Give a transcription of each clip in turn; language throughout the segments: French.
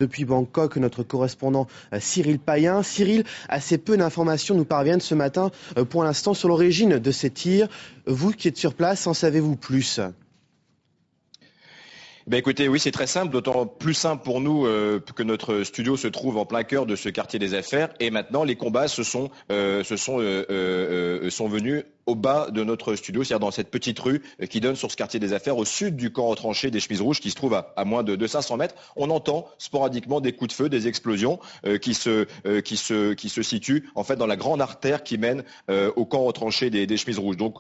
Depuis Bangkok, notre correspondant Cyril Payen. Cyril, assez peu d'informations nous parviennent ce matin pour l'instant sur l'origine de ces tirs. Vous qui êtes sur place, en savez-vous plus ? Écoutez, oui, c'est très simple, d'autant plus simple pour nous que notre studio se trouve en plein cœur de ce quartier des affaires. Et maintenant, les combats sont venus au bas de notre studio, c'est-à-dire dans cette petite rue qui donne sur ce quartier des affaires au sud du camp retranché des Chemises Rouges qui se trouve à moins de 500 mètres. On entend sporadiquement des coups de feu, des explosions qui se situent en fait dans la grande artère qui mène au camp retranché des Chemises Rouges. Donc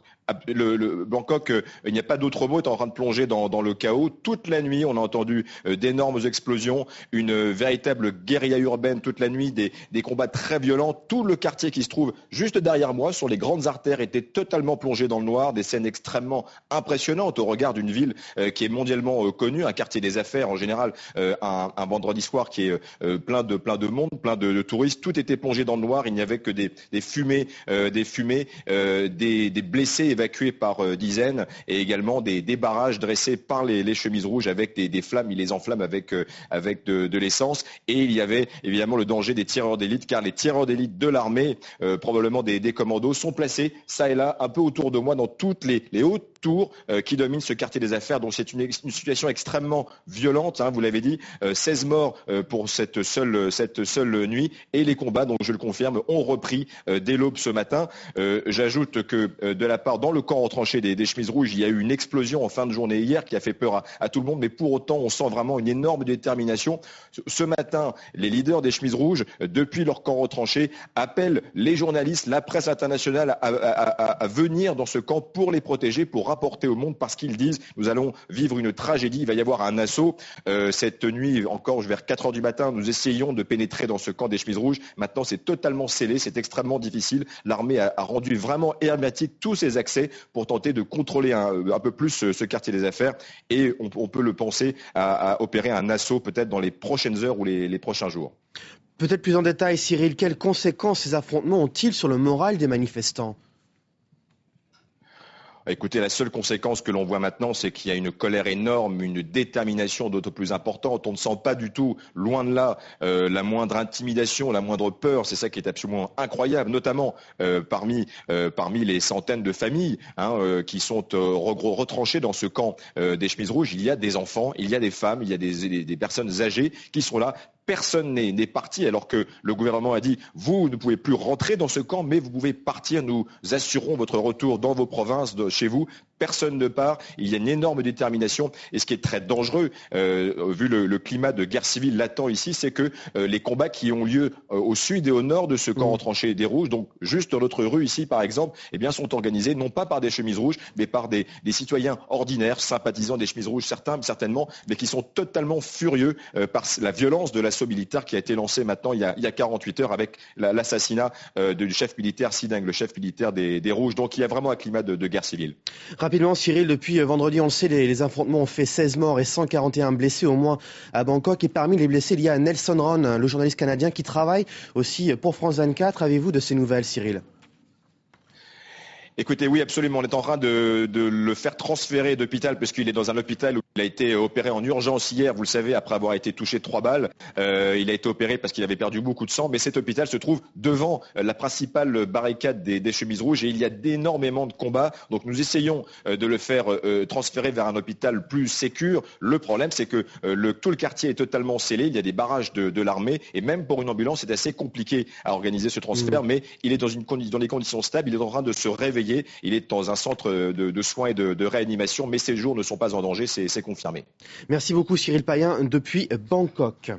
le Bangkok, il n'y a pas d'autre mot, est en train de plonger dans le chaos. Toute la nuit, on a entendu d'énormes explosions, une véritable guérilla urbaine toute la nuit, des combats très violents. Tout le quartier qui se trouve juste derrière moi, sur les grandes artères, était totalement plongé dans le noir, des scènes extrêmement impressionnantes au regard d'une ville qui est mondialement connue, un quartier des affaires en général, un vendredi soir qui est plein de monde, plein de touristes. Tout était plongé dans le noir, il n'y avait que des fumées, des blessés évacués par dizaines et également des barrages dressés par les Chemises Rouges avec des flammes, ils les enflamment avec de l'essence. Et il y avait évidemment le danger des tireurs d'élite, car les tireurs d'élite de l'armée, probablement des commandos, sont placés ça et là un peu autour de moi dans toutes les hautes tours qui dominent ce quartier des affaires. Donc c'est une situation extrêmement violente, vous l'avez dit, 16 morts pour cette seule nuit, et les combats, donc je le confirme, ont repris dès l'aube ce matin. J'ajoute que de la part, dans le camp retranché des Chemises Rouges, il y a eu une explosion en fin de journée hier qui a fait peur à tout le monde, mais pour autant on sent vraiment une énorme détermination. Ce matin, les leaders des Chemises Rouges, depuis leur camp retranché, appellent les journalistes, la presse internationale à venir dans ce camp pour les protéger, pour rapporter au monde, parce qu'ils disent nous allons vivre une tragédie, il va y avoir un assaut. Cette nuit, encore vers 4 heures du matin, nous essayons de pénétrer dans ce camp des Chemises Rouges. Maintenant, c'est totalement scellé, c'est extrêmement difficile. L'armée a rendu vraiment hermétique tous ses accès pour tenter de contrôler un peu plus ce quartier des affaires. Et on peut le penser à opérer un assaut peut-être dans les prochaines heures ou les prochains jours. Peut-être plus en détail, Cyril, quelles conséquences ces affrontements ont-ils sur le moral des manifestants ? Écoutez, la seule conséquence que l'on voit maintenant, c'est qu'il y a une colère énorme, une détermination d'autant plus importante. On ne sent pas du tout, loin de là, la moindre intimidation, la moindre peur. C'est ça qui est absolument incroyable, notamment parmi les centaines de familles qui sont retranchées dans ce camp des Chemises Rouges. Il y a des enfants, il y a des femmes, il y a des personnes âgées qui sont là. Personne n'est parti, alors que le gouvernement a dit « Vous ne pouvez plus rentrer dans ce camp, mais vous pouvez partir. Nous assurons votre retour dans vos provinces, chez vous. » Personne ne part. Il y a une énorme détermination. Et ce qui est très dangereux, vu le climat de guerre civile latent ici, c'est que les combats qui ont lieu au sud et au nord de ce camp retranché des Rouges, donc juste dans notre rue ici par exemple, sont organisés non pas par des Chemises Rouges, mais par des citoyens ordinaires, sympathisants des Chemises Rouges, certainement, mais qui sont totalement furieux par la violence de l'assaut militaire qui a été lancé maintenant il y a 48 heures avec l'assassinat du chef militaire Sideng, le chef militaire des Rouges. Donc il y a vraiment un climat de guerre civile. Rapidement, Cyril, depuis vendredi, on le sait, les affrontements ont fait 16 morts et 141 blessés au moins à Bangkok. Et parmi les blessés, il y a Nelson Ron, le journaliste canadien qui travaille aussi pour France 24. Avez-vous de ces nouvelles, Cyril ? Écoutez, oui, absolument. On est en train de le faire transférer d'hôpital, puisqu'il est dans un hôpital où il a été opéré en urgence hier, vous le savez, après avoir été touché 3 balles. Il a été opéré parce qu'il avait perdu beaucoup de sang, mais cet hôpital se trouve devant la principale barricade des Chemises Rouges et il y a énormément de combats. Donc nous essayons de le faire transférer vers un hôpital plus sécure. Le problème, c'est que tout le quartier est totalement scellé. Il y a des barrages de l'armée et même pour une ambulance, c'est assez compliqué à organiser ce transfert, mais il est dans des conditions stables. Il est en train de se réveiller. Il est dans un centre de soins et de réanimation, mais ses jours ne sont pas en danger, c'est confirmé. Merci beaucoup Cyril Payen depuis Bangkok.